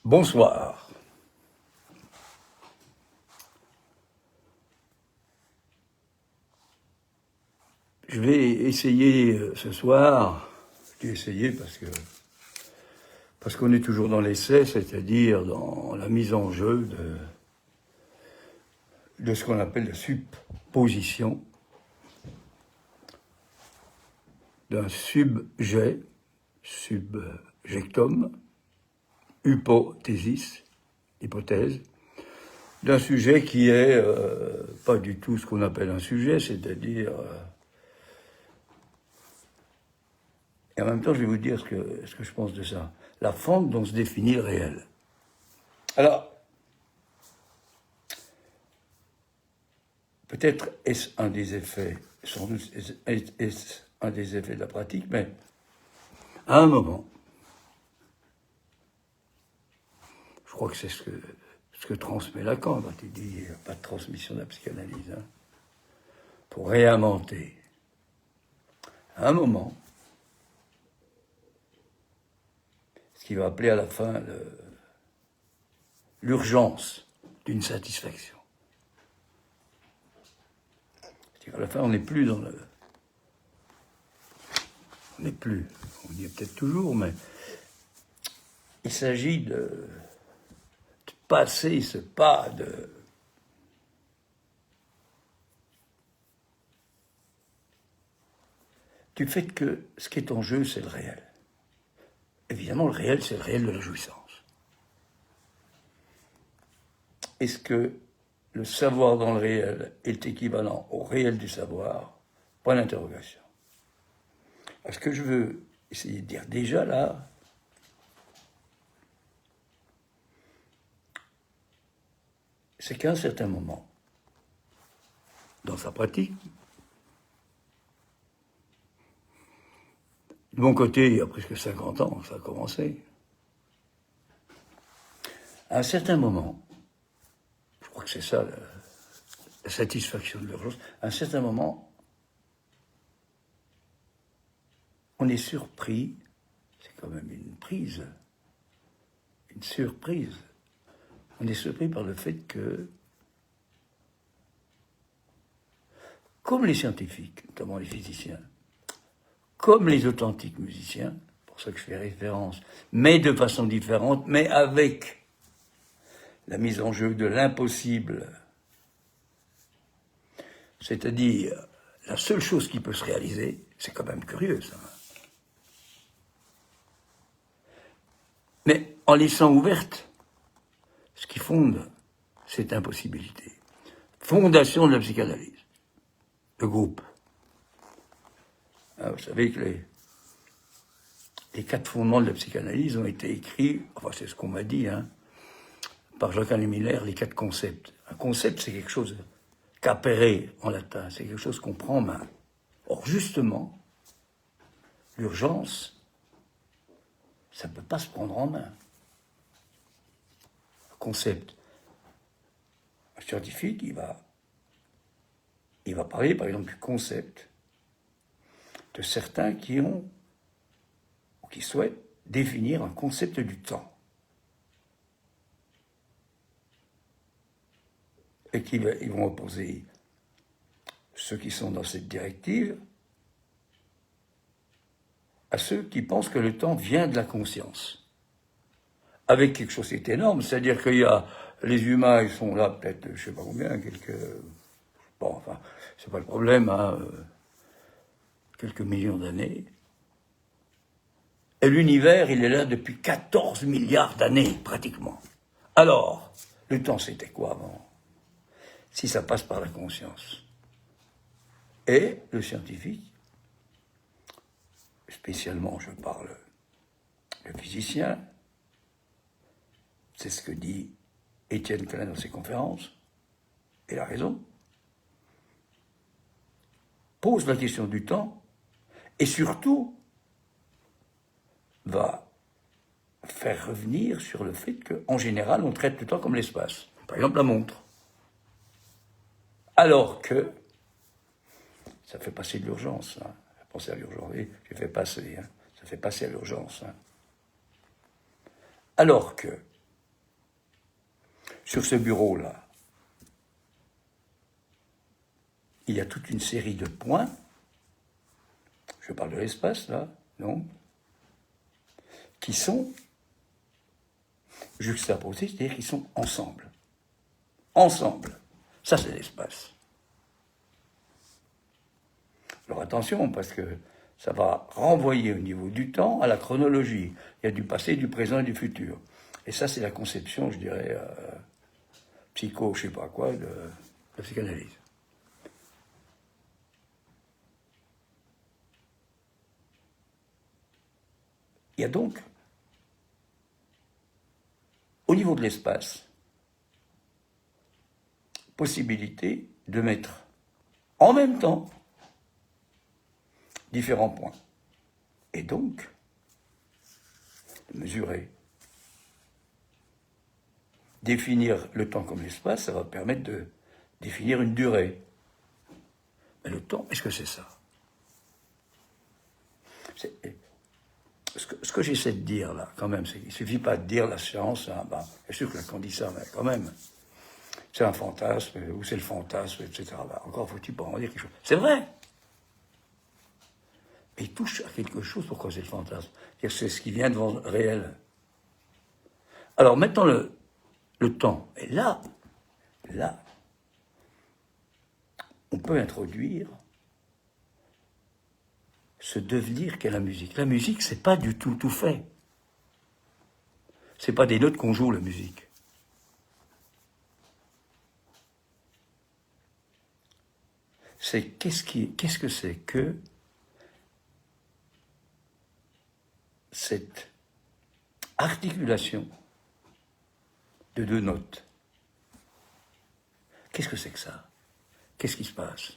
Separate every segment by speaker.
Speaker 1: Bonsoir. Je vais essayer ce soir, je dis essayer parce qu'on est toujours dans l'essai, c'est-à-dire dans la mise en jeu de ce qu'on appelle la supposition d'un subjet, subjectum, hypothesis, hypothèse, d'un sujet qui est pas du tout ce qu'on appelle un sujet, c'est-à-dire... et en même temps, je vais vous dire ce que je pense de ça. La forme dont se définit le réel. Alors, peut-être est-ce un des effets, sans doute est-ce un des effets de la pratique, mais à un moment, je crois que c'est ce que transmet Lacan quand il dit pas de transmission de la psychanalyse, hein, pour réinventer. À un moment, ce qu'il va appeler à la fin l'urgence d'une satisfaction. C'est-à-dire à la fin, on n'est plus dans le... On n'est plus, on y est peut-être toujours, mais il s'agit de passer ce pas du fait que ce qui est en jeu, c'est le réel. Évidemment, le réel, c'est le réel de la jouissance. Est-ce que le savoir dans le réel est équivalent au réel du savoir? Point d'interrogation. Ce que je veux essayer de dire déjà là, c'est qu'à un certain moment, dans sa pratique, de mon côté, il y a presque 50 ans, ça a commencé. À un certain moment, je crois que c'est ça la satisfaction de l'urgence, à un certain moment, on est surpris, c'est quand même une surprise. On est surpris par le fait que, comme les scientifiques, notamment les physiciens, comme les authentiques musiciens, pour ça que je fais référence, mais de façon différente, mais avec la mise en jeu de l'impossible, c'est-à-dire la seule chose qui peut se réaliser, c'est quand même curieux ça. Mais en laissant ouverte ce qui fonde cette impossibilité. Fondation de la psychanalyse. Le groupe. Alors, vous savez que les 4 fondements de la psychanalyse ont été écrits, enfin c'est ce qu'on m'a dit, hein, par Jacques-Alain Miller, les 4 concepts. Un concept, c'est quelque chose capere en latin, c'est quelque chose qu'on prend en main. Or, justement, l'urgence, ça ne peut pas se prendre en main. Un concept. Un scientifique, il va parler, par exemple, du concept de certains qui ont, ou qui souhaitent, définir un concept du temps. Et ils vont opposer ceux qui sont dans cette directive à ceux qui pensent que le temps vient de la conscience. Avec quelque chose qui est énorme, c'est-à-dire qu'il y a les humains, ils sont là peut-être, je sais pas combien, bon, enfin, c'est pas le problème, hein, quelques millions d'années. Et l'univers, il est là depuis 14 milliards d'années, pratiquement. Alors, le temps, c'était quoi avant? Si ça passe par la conscience. Et le scientifique, spécialement, je parle le physicien, c'est ce que dit Étienne Klein dans ses conférences, et il a raison, pose la question du temps, et surtout va faire revenir sur le fait qu'en général, on traite le temps comme l'espace. Par exemple, la montre. Alors que ça fait passer de l'urgence. Hein. Pensez à l'urgence. J'ai fait passer. Hein. Ça fait passer à l'urgence. Hein. Alors que sur ce bureau-là, il y a toute une série de points, je parle de l'espace là, non, qui sont juxtaposés, c'est-à-dire qu'ils sont ensemble. Ensemble. Ça, c'est l'espace. Alors attention, parce que ça va renvoyer au niveau du temps à la chronologie. Il y a du passé, du présent et du futur. Et ça, c'est la conception, je dirais, psycho, je sais pas quoi, de la psychanalyse. Il y a donc, au niveau de l'espace, possibilité de mettre en même temps différents points. Et donc, de mesurer. Définir le temps comme l'espace, ça va permettre de définir une durée. Mais le temps, est-ce que c'est ça? Ce que j'essaie de dire là, quand même, c'est qu'il ne suffit pas de dire la science, hein, bien sûr que quand on dit ça, mais quand même, c'est un fantasme, ou c'est le fantasme, etc. Encore faut-il pas en dire quelque chose. C'est vrai. Mais il touche à quelque chose, pourquoi c'est le fantasme? C'est ce qui vient devant le réel. Alors, mettons le temps. Et là, on peut introduire ce devenir qu'est la musique. La musique, c'est pas du tout fait. C'est pas des notes qu'on joue, la musique. C'est qu'est-ce que c'est que cette articulation de deux notes. Qu'est-ce que c'est que ça? Qu'est-ce qui se passe?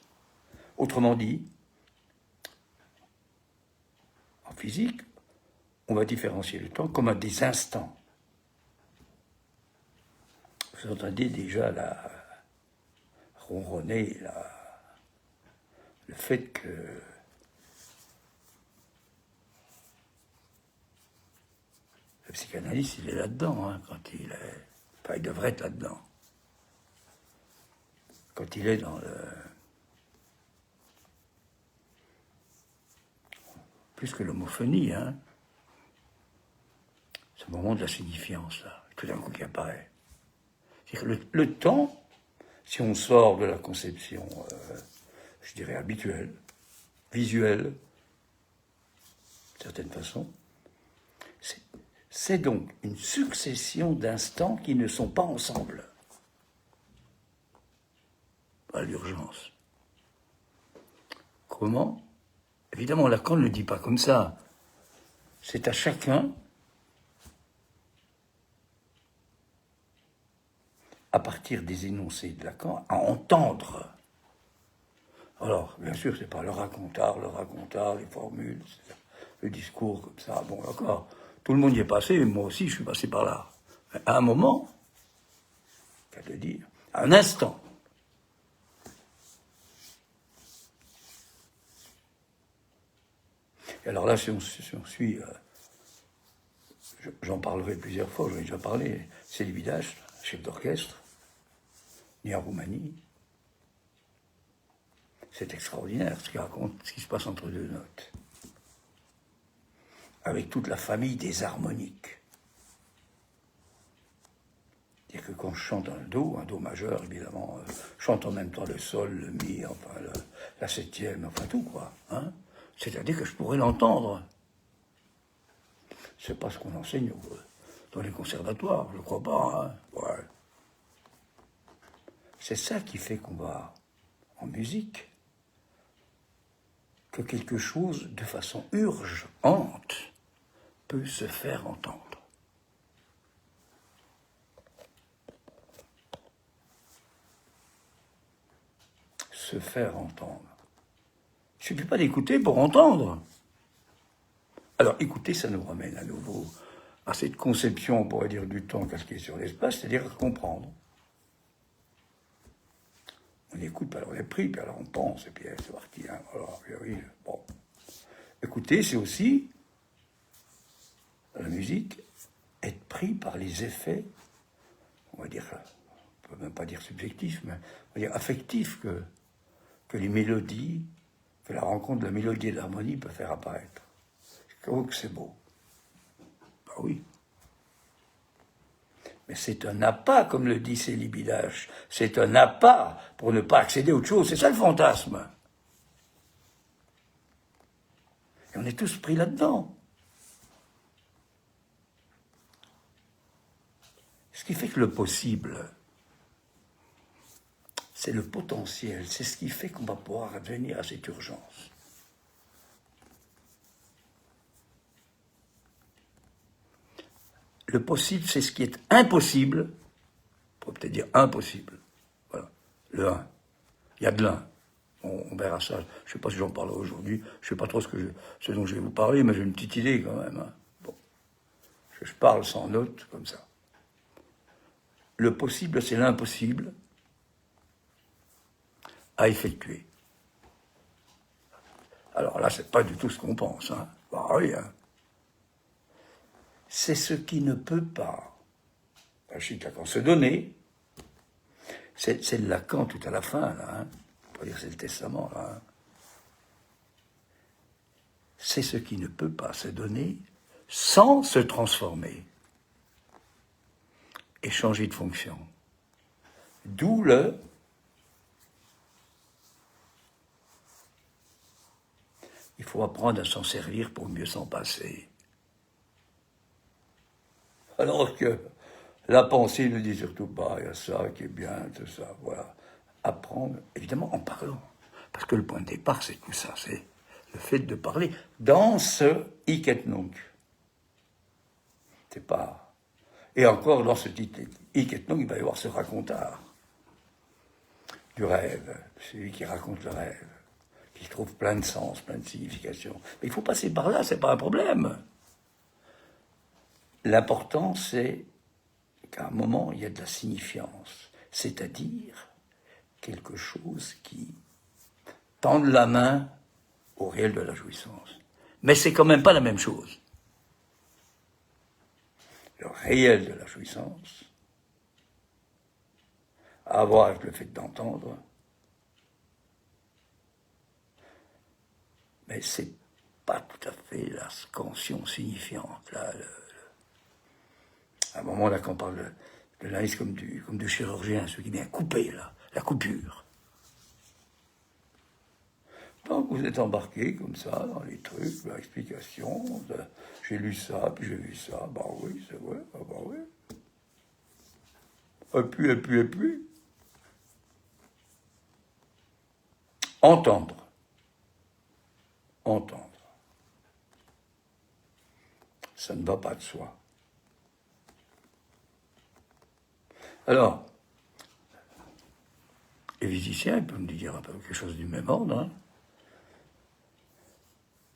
Speaker 1: Autrement dit, en physique, on va différencier le temps comme à des instants. Vous entendez déjà la ronronner, le fait que le psychanalyste, il est là-dedans, hein, quand il est... Enfin, il devrait être là-dedans. Quand il est dans le... Plus que l'homophonie, hein. C'est le moment de la signifiance, là, tout d'un coup qui apparaît. C'est-à-dire que le temps, si on sort de la conception, je dirais, habituelle, visuelle, d'une certaine façon, c'est donc une succession d'instants qui ne sont pas ensemble. Pas l'urgence. Comment? Évidemment, Lacan ne le dit pas comme ça. C'est à chacun, à partir des énoncés de Lacan, à entendre. Alors, bien sûr, c'est pas le racontard, les formules, le discours comme ça. Bon, d'accord. Tout le monde y est passé, moi aussi, je suis passé par là. Mais à un moment, qu'à te dire, à un instant, et alors là, si on suit, j'en parlerai plusieurs fois, j'en ai déjà parlé, c'est Libidache, chef d'orchestre, né en Roumanie. C'est extraordinaire ce qu'il raconte, ce qui se passe entre deux notes. Avec toute la famille des harmoniques. C'est-à-dire que quand je chante un do majeur, évidemment, je chante en même temps le sol, le mi, enfin la septième, enfin tout, quoi. Hein. C'est-à-dire que je pourrais l'entendre. C'est pas ce qu'on enseigne dans les conservatoires, je crois pas. Hein. Ouais. C'est ça qui fait qu'on va, en musique, que quelque chose, de façon urgente, peut se faire entendre. Se faire entendre. Il ne suffit pas d'écouter pour entendre. Alors, écouter, ça nous ramène à nouveau à cette conception, on pourrait dire, du temps calqué sur l'espace, c'est-à-dire comprendre. On écoute, puis alors on est pris, puis alors on pense, et puis c'est parti. Hein, alors, oui, bon. Écouter, c'est aussi, dans la musique, être pris par les effets, on va dire, on ne peut même pas dire subjectif, mais on va dire affectif que les mélodies, que la rencontre de la mélodie et de l'harmonie peut faire apparaître. Oh, que c'est beau. Ben oui. Mais c'est un appât, comme le dit Célibidache. C'est un appât pour ne pas accéder à autre chose. C'est ça le fantasme. Et on est tous pris là-dedans. Ce qui fait que le possible, c'est le potentiel. C'est ce qui fait qu'on va pouvoir advenir à cette urgence. Le possible, c'est ce qui est impossible. On pourrait peut-être dire impossible. Voilà, le 1. Il y a de l'un. On verra ça. Je ne sais pas si j'en parlerai aujourd'hui. Je ne sais pas trop ce dont je vais vous parler, mais j'ai une petite idée quand même. Hein. Bon. Je parle sans note, comme ça. Le possible, c'est l'impossible à effectuer. Alors là, c'est pas du tout ce qu'on pense. Hein. Bah, oui, hein. C'est ce qui ne peut pas. Lacan, se donner, c'est le Lacan tout à la fin, là. Hein. On peut dire c'est le testament, là. Hein. C'est ce qui ne peut pas se donner sans se transformer et changer de fonction. D'où il faut apprendre à s'en servir pour mieux s'en passer. Alors que la pensée ne dit surtout pas, il y a ça qui est bien, tout ça, voilà. Apprendre, évidemment, en parlant. Parce que le point de départ, c'est tout ça, c'est le fait de parler dans ce hic et nunc. C'est pas... Et encore, dans ce hic et nunc, il va y avoir ce raconteur du rêve, celui qui raconte le rêve, qui trouve plein de sens, plein de significations. Mais il faut passer par là, c'est pas un problème. L'important, c'est qu'à un moment, il y a de la signifiance, c'est-à-dire quelque chose qui tend la main au réel de la jouissance. Mais c'est quand même pas la même chose. Le réel de la jouissance a à voir avec le fait d'entendre, mais c'est pas tout à fait la scansion signifiante. Là, à un moment, là, quand on parle de l'analyse comme du chirurgien, celui qui vient couper, là, la coupure. Donc vous êtes embarqué comme ça dans les trucs, l'explication, j'ai lu ça, puis j'ai vu ça, bah oui, c'est vrai, ah bah oui. Et puis. Entendre. Ça ne va pas de soi. Alors, les physiciens, ils peuvent me dire un peu quelque chose du même ordre. Hein.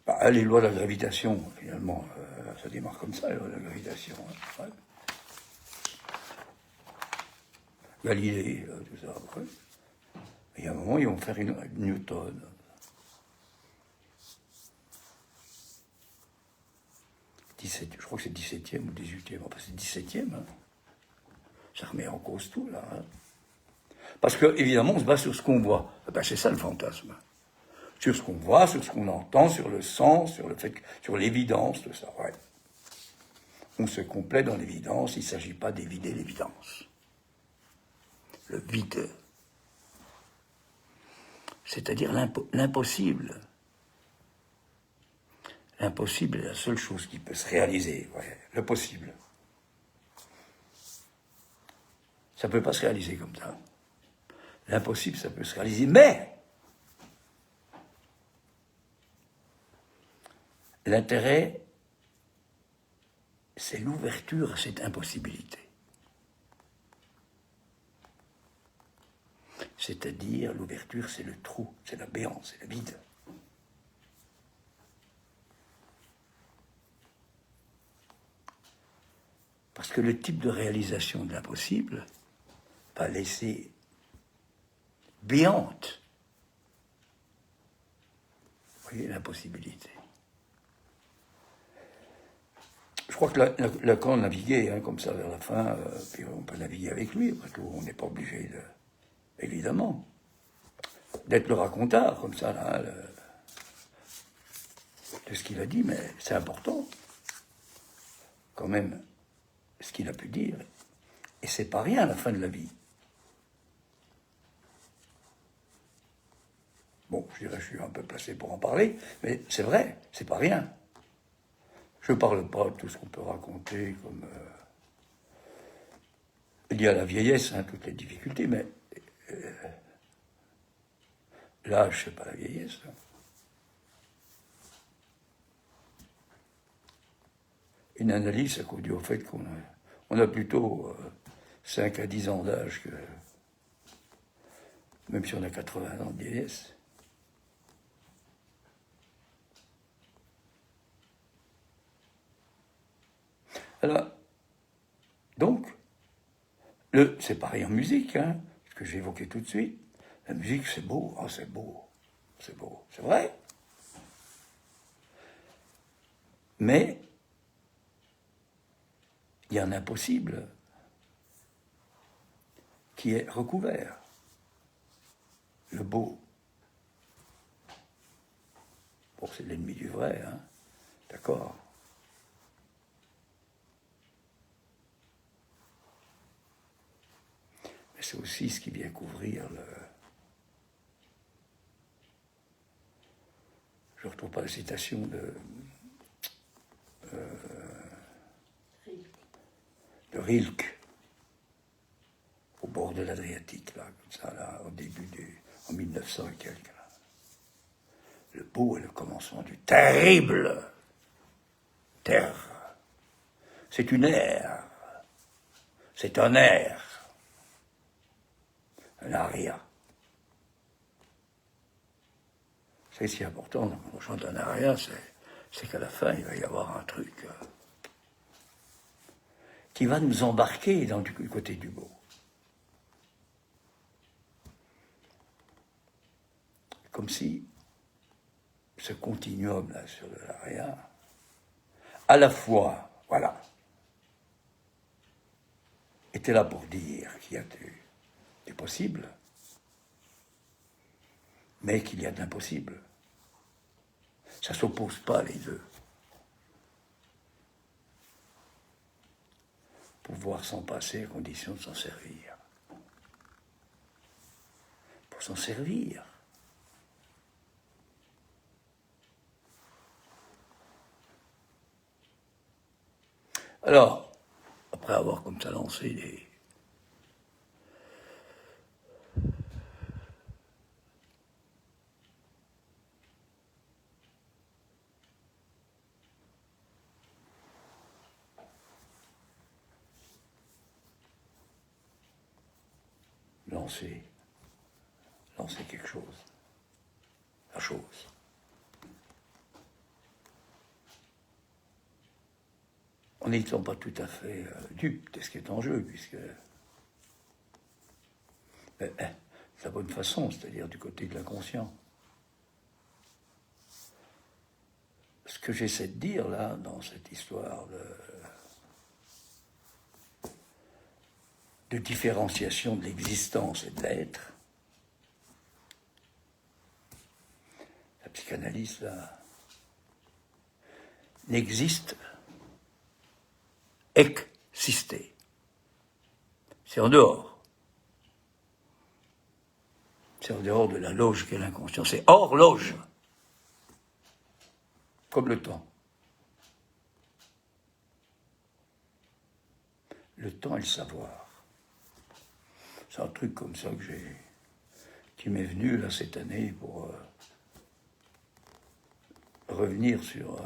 Speaker 1: Bah, les lois de la gravitation, finalement, ça démarre comme ça, les lois de la gravitation. Hein. Ouais. Galilée, tout ça. Ouais. Et à un moment, ils vont faire une Newton. Je crois que c'est 17e ou 18e, enfin c'est 17e. Hein. Ça remet en cause tout, là. Hein. Parce que, évidemment, on se base sur ce qu'on voit. Ben, c'est ça le fantasme. Sur ce qu'on voit, sur ce qu'on entend, sur le sens, sur l'évidence, tout ça. Ouais. On se complaît dans l'évidence, il ne s'agit pas d'évider l'évidence. Le vide. C'est-à-dire l'impossible. L'impossible est la seule chose qui peut se réaliser. Ouais, le possible. Ça ne peut pas se réaliser comme ça. L'impossible, ça peut se réaliser, mais l'intérêt, c'est l'ouverture à cette impossibilité. C'est-à-dire, l'ouverture, c'est le trou, c'est la béance, c'est le vide. Parce que le type de réalisation de l'impossible va laisser béante, vous voyez, l'impossibilité. Je crois que Lacan naviguait hein, comme ça vers la fin, puis on peut naviguer avec lui, après tout, on n'est pas obligé, évidemment, d'être le racontard, comme ça, là, de ce qu'il a dit, mais c'est important, quand même, ce qu'il a pu dire. Et c'est pas rien, la fin de la vie. Bon, je dirais, je suis un peu placé pour en parler, mais c'est vrai, c'est pas rien. Je ne parle pas de tout ce qu'on peut raconter comme lié à la vieillesse, hein, toutes les difficultés, mais l'âge, c'est pas la vieillesse. Hein. Une analyse, ça conduit au fait qu'on a plutôt 5 à 10 ans d'âge que, même si on a 80 ans de vieillesse. Alors, donc, c'est pareil en musique, hein, ce que j'ai évoqué tout de suite. La musique, c'est beau, oh, c'est beau, c'est beau, c'est vrai. Mais il y a un impossible qui est recouvert. Le beau. Bon, c'est l'ennemi du vrai, hein, d'accord. Mais c'est aussi ce qui vient couvrir le... Je ne retrouve pas la citation de Rilke, au bord de l'Adriatique, là, comme ça, là, au début en 1900 et quelques. Là. Le beau est le commencement du terrible. Terre. C'est une ère. C'est un air. Un aria. C'est si important quand on chante un aria, c'est qu'à la fin, il va y avoir un truc qui va nous embarquer du côté du beau. Comme si ce continuum là sur l'aria, à la fois, voilà, était là pour dire qu'il y a du possible, mais qu'il y a de l'impossible. Ça ne s'oppose pas les deux. Pouvoir s'en passer à condition de s'en servir. Pour s'en servir. Alors, après avoir comme ça lancé des... lancer quelque chose. La chose. En n'étant pas tout à fait dupe de ce qui est en jeu, puisque c'est la bonne façon, c'est-à-dire du côté de l'inconscient. Ce que j'essaie de dire là, dans cette histoire de différenciation de l'existence et de l'être, la psychanalyse là, n'existe exister. C'est en dehors. C'est en dehors de la loge qu'est l'inconscient. C'est hors loge. Comme le temps. Le temps et le savoir. C'est un truc comme ça qui m'est venu là cette année pour revenir sur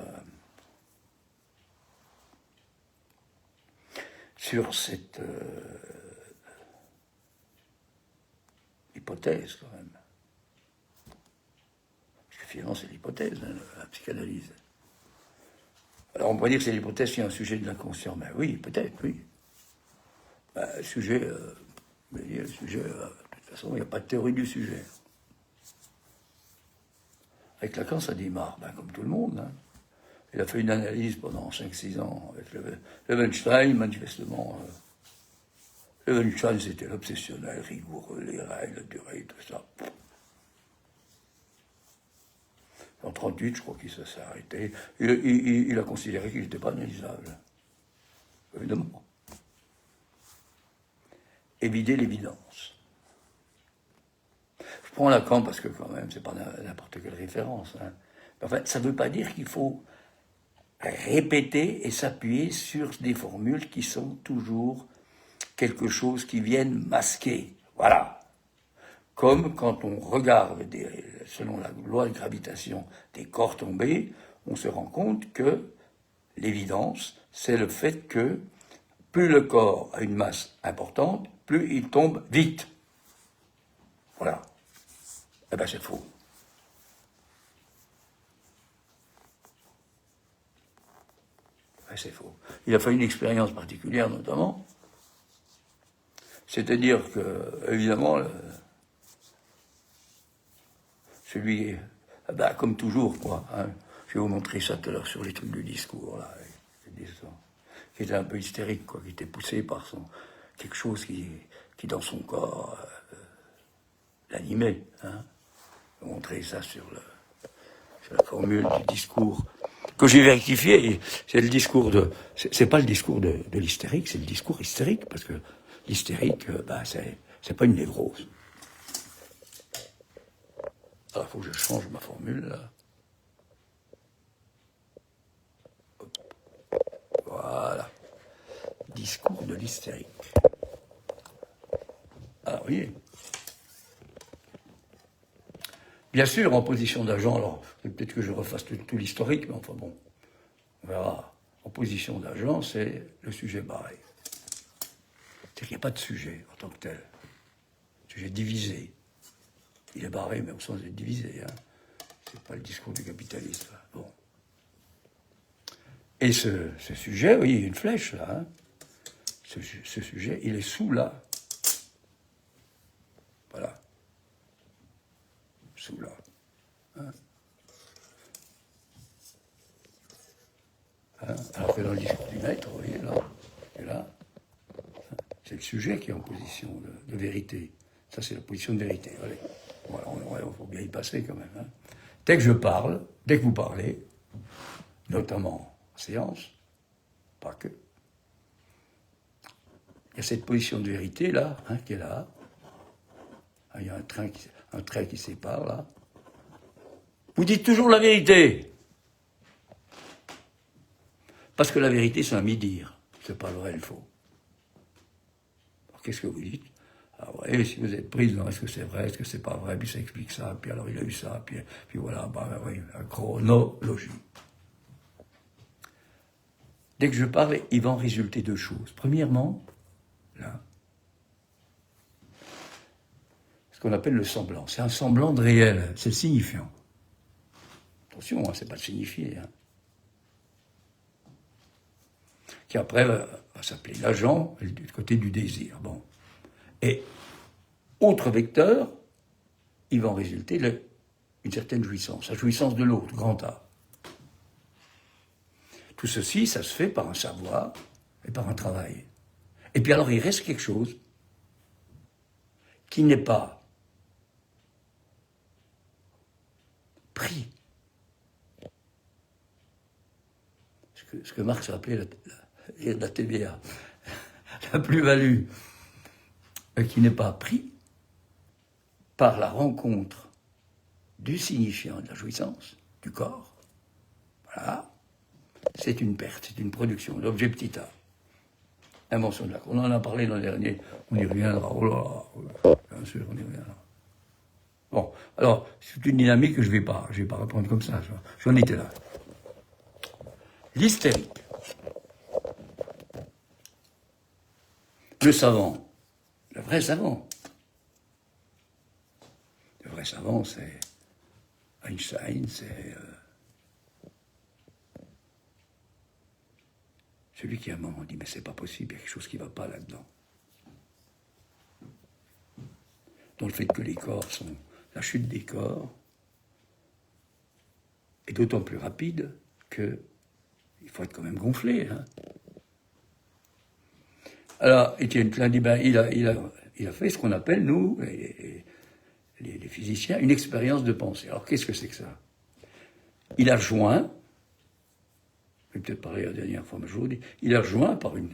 Speaker 1: cette hypothèse quand même. Parce que finalement c'est l'hypothèse, hein, la psychanalyse. Alors on pourrait dire que c'est l'hypothèse qui est un sujet de l'inconscient. Mais oui, peut-être, oui. Le sujet, de toute façon, il n'y a pas de théorie du sujet. Avec Lacan, ça démarre, comme tout le monde. Hein. il a fait une analyse pendant 5-6 ans avec Levenstein, manifestement. Levenstein, c'était l'obsessionnel, rigoureux, les règles, la durée, tout ça. En 1938, je crois qu'il s'est arrêté. Il a considéré qu'il n'était pas analysable. Évidemment. Évider l'évidence. Je prends Lacan parce que quand même, c'est pas n'importe quelle référence. Hein. En fait, ça ne veut pas dire qu'il faut répéter et s'appuyer sur des formules qui sont toujours quelque chose qui viennent masquer. Voilà. Comme quand on regarde, selon la loi de gravitation, des corps tombés, on se rend compte que l'évidence, c'est le fait que plus le corps a une masse importante, plus il tombe vite. Voilà. Eh bien, c'est faux. C'est faux. Il a fait une expérience particulière, notamment. C'est-à-dire que, évidemment, celui, comme toujours, quoi. Hein, je vais vous montrer ça tout à l'heure sur les trucs du discours, là. Qui était un peu hystérique, quoi, qui était poussé par quelque chose qui dans son corps, l'animait. Hein. Je vais vous montrer ça sur la formule du discours que j'ai vérifié. C'est le discours c'est pas le discours de l'hystérique, c'est le discours hystérique, parce que l'hystérique, c'est pas une névrose. Alors, il faut que je change ma formule, là. Voilà. Discours de l'hystérique. Ah oui. Bien sûr, en position d'agent, alors, peut-être que je refasse tout l'historique, mais enfin bon, on verra. En position d'agent, c'est le sujet barré. C'est-à-dire qu'il n'y a pas de sujet en tant que tel. Sujet divisé. Il est barré, mais au sens d'être divisé. Hein. C'est pas le discours du capitaliste. Là. Bon. Et ce sujet, oui, il y a une flèche là. Hein. Ce sujet, il est sous là. Voilà. Sous là. Hein. Hein. Alors que dans le discours du maître, vous voyez là, et là, c'est le sujet qui est en position de vérité. Ça, c'est la position de vérité. Allez. Voilà, il faut bien y passer quand même. Hein. Dès que je parle, dès que vous parlez, notamment en séance, pas que, il y a cette position de vérité là, hein, qui est là. Il y a un trait qui sépare là. Vous dites toujours la vérité. Parce que la vérité, c'est un mi-dire. C'est pas le vrai, le faux. Alors qu'est-ce que vous dites? Ah ouais, si vous êtes prise dans est-ce que c'est vrai, est-ce que c'est pas vrai, puis ça explique ça, puis alors il a eu ça, puis voilà, oui, la chronologie. Dès que je parle, il va en résulter deux choses. Premièrement, là, ce qu'on appelle le semblant. C'est un semblant de réel, c'est le signifiant. Attention, hein, c'est pas le signifié. Hein. Qui après va s'appeler l'agent, du côté du désir. Bon. Et autre vecteur, il va en résulter une certaine jouissance, la jouissance de l'autre, grand A. Tout ceci, ça se fait par un savoir et par un travail. Et puis alors, il reste quelque chose qui n'est pas pris. Ce que Marx a appelé la TVA, la plus-value, qui n'est pas pris par la rencontre du signifiant de la jouissance, du corps. Voilà. C'est une perte, c'est une production, l'objet petit a. Invention de Lacan. On en a parlé l'an dernier, on y reviendra. Oh là, bien sûr, on y reviendra. Bon, alors, c'est une dynamique que je vais pas répondre comme ça. J'en étais là. L'hystérique. Le savant. Le vrai savant. Le vrai savant, c'est Einstein, c'est celui qui à un moment dit, mais c'est pas possible, il y a quelque chose qui ne va pas là-dedans. Dans le fait que les corps sont... La chute des corps est d'autant plus rapide que il faut être quand même gonflé. Hein. Alors, Étienne Klein dit, ben, il a fait ce qu'on appelle, nous, les physiciens, une expérience de pensée. Alors, qu'est-ce que c'est que ça? Il a joint, je vais peut-être parler la dernière fois, mais je vous dis, il a joint par une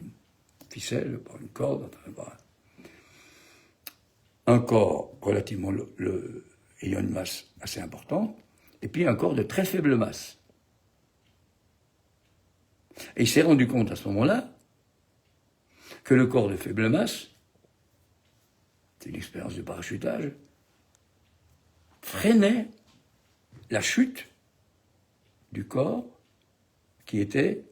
Speaker 1: ficelle, par une corde, enfin, un corps relativement ayant une masse assez importante, et puis un corps de très faible masse. Et il s'est rendu compte à ce moment-là que le corps de faible masse, c'est une expérience de parachutage, freinait la chute du corps qui était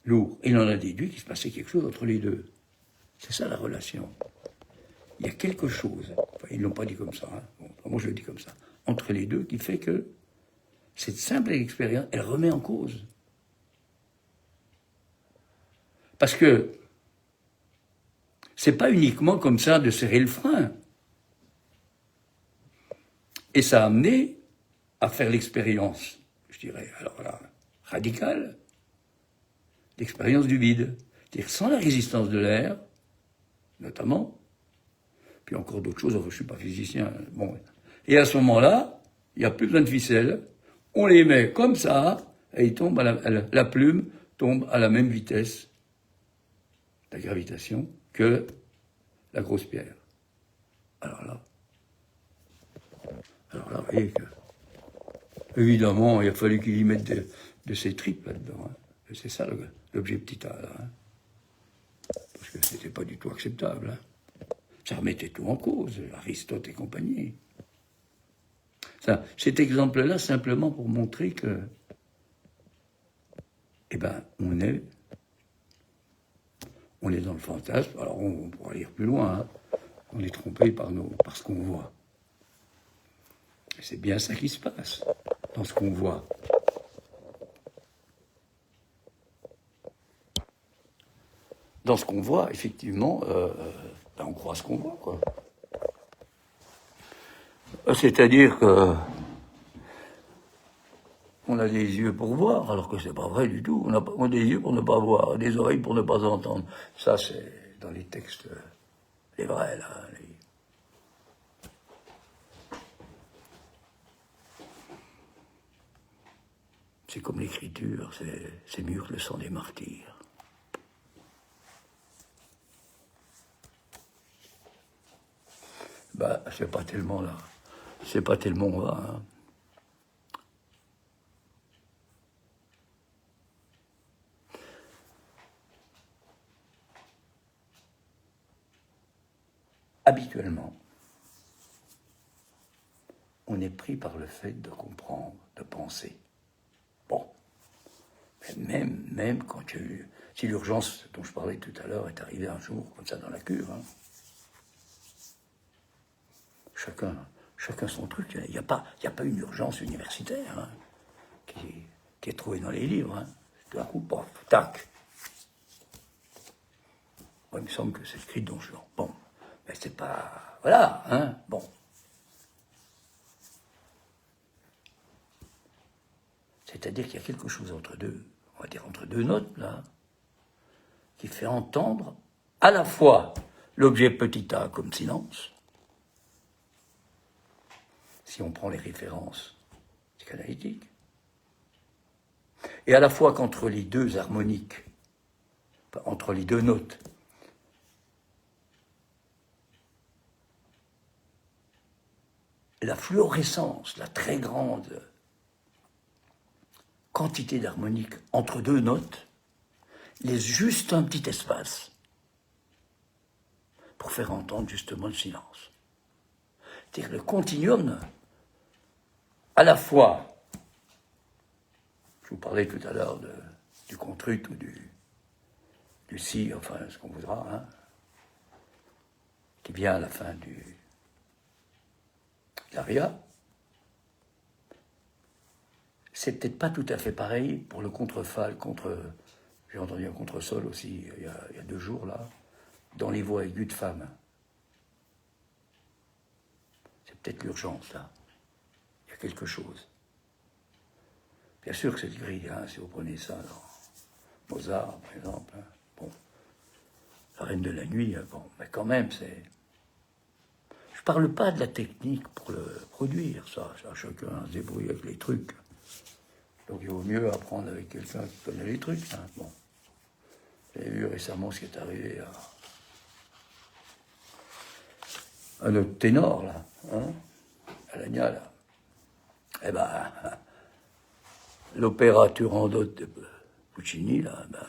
Speaker 1: lourd. Il en a déduit qu'il se passait quelque chose entre les deux. C'est ça la relation. Il y a quelque chose, enfin, ils ne l'ont pas dit comme ça, hein. Bon, moi je le dis comme ça, entre les deux qui fait que cette simple expérience, elle remet en cause. Parce que c'est pas uniquement comme ça de serrer le frein. Et ça a amené à faire l'expérience, je dirais, alors là, radicale, l'expérience du vide. C'est-à-dire sans la résistance de l'air, notamment, puis encore d'autres choses, je ne suis pas physicien. Bon. Et à ce moment-là, il n'y a plus besoin de ficelles, on les met comme ça, et ils tombent la plume tombe à la même vitesse, la gravitation, que la grosse pierre. Alors là, vous voyez que, évidemment, il a fallu qu'il y mette de ses tripes là-dedans. Hein. C'est ça l'objet petit a, là. Hein. Parce que c'était pas du tout acceptable. Hein. Ça remettait tout en cause, Aristote et compagnie. Ça, cet exemple-là, simplement pour montrer que, eh ben, on est dans le fantasme. Alors, on pourra lire plus loin. Hein. On est trompé par ce qu'on voit. Et c'est bien ça qui se passe dans ce qu'on voit. Dans ce qu'on voit, effectivement, ben on croit ce qu'on voit, quoi. C'est-à-dire que on a des yeux pour voir, alors que c'est pas vrai du tout. On a des yeux pour ne pas voir, des oreilles pour ne pas entendre. Ça, c'est dans les textes, les vrais, là. C'est comme l'écriture, c'est mieux que le sang des martyrs. Bah, c'est pas tellement là. C'est pas tellement là. Hein. Habituellement, on est pris par le fait de comprendre, de penser. Bon, même quand si l'urgence dont je parlais tout à l'heure est arrivée un jour, comme ça dans la cure, hein, chacun son truc. Il n'y a pas une urgence universitaire hein, qui est trouvée dans les livres. Hein. Tout d'un coup, paf, tac. Bon, il me semble que c'est écrit Don Juan. Bon, mais c'est pas... Voilà, hein, bon. C'est-à-dire qu'il y a quelque chose entre deux, on va dire entre deux notes, là, qui fait entendre à la fois l'objet petit a comme silence, si on prend les références psychanalytiques, et à la fois qu'entre les deux harmoniques, entre les deux notes, la fluorescence, la très grande quantité d'harmoniques entre deux notes, laisse juste un petit espace pour faire entendre justement le silence. C'est-à-dire le continuum, à la fois, je vous parlais tout à l'heure du contrut ou du si, enfin ce qu'on voudra, hein, qui vient à la fin de l'aria, c'est peut-être pas tout à fait pareil pour le contrefà, j'ai entendu un contresol aussi il y a 2 jours là, dans les voix aiguës de femmes. C'est peut-être l'urgence là, il y a quelque chose. Bien sûr que c'est gris, hein, si vous prenez ça dans Mozart, par exemple. Hein. Bon, la Reine de la Nuit, bon, mais quand même, c'est... Je parle pas de la technique pour le produire, ça chacun se débrouille avec les trucs. Donc il vaut mieux apprendre avec quelqu'un qui connaît les trucs. Hein. Bon. J'ai vu récemment ce qui est arrivé à notre ténor, là, hein, à l'Agna, là. Eh ben, l'opéra Turandot de Puccini, là, ben,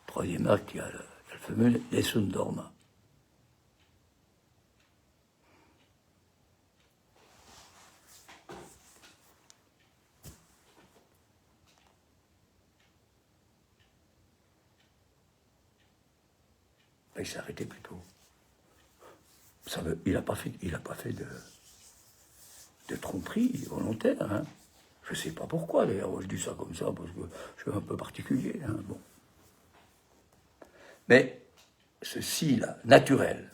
Speaker 1: troisième acte, il y a le fameux Nessun Dorma. Ben, il s'est arrêté plus tôt. Il n'a pas fait de tromperie volontaire. Hein. Je ne sais pas pourquoi, d'ailleurs. Je dis ça comme ça parce que je suis un peu particulier. Hein. Bon. Mais ceci-là, naturel,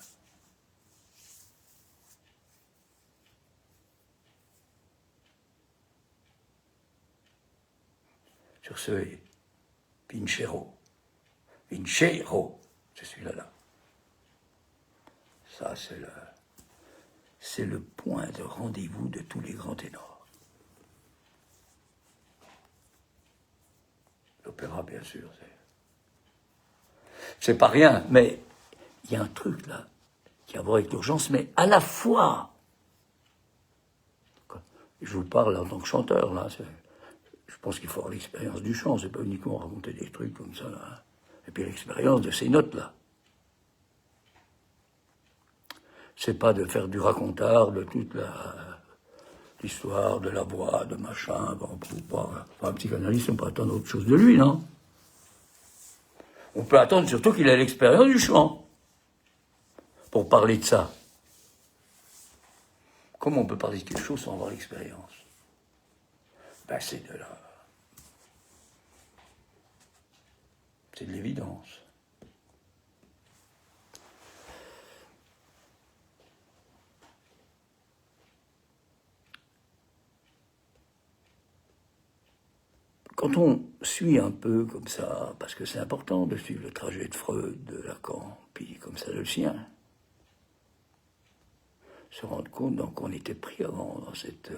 Speaker 1: sur ce Vincero, c'est celui-là. Ça, c'est le point de rendez-vous de tous les grands ténors. L'opéra, bien sûr, c'est pas rien, mais il y a un truc là qui a à voir avec l'urgence, mais à la fois, je vous parle en tant que chanteur, là, je pense qu'il faut avoir l'expérience du chant, c'est pas uniquement raconter des trucs comme ça, là. Et puis l'expérience de ces notes-là. C'est pas de faire du racontard de toute l'histoire de la voix, de machin, bon, un psychanalyste, on peut attendre autre chose de lui, non? On peut attendre surtout qu'il ait l'expérience du chant pour parler de ça. Comment on peut parler de quelque chose sans avoir l'expérience? Ben, c'est de l'évidence. Quand on suit un peu comme ça, parce que c'est important de suivre le trajet de Freud, de Lacan, puis comme ça le sien, se rendre compte qu'on était pris avant dans cette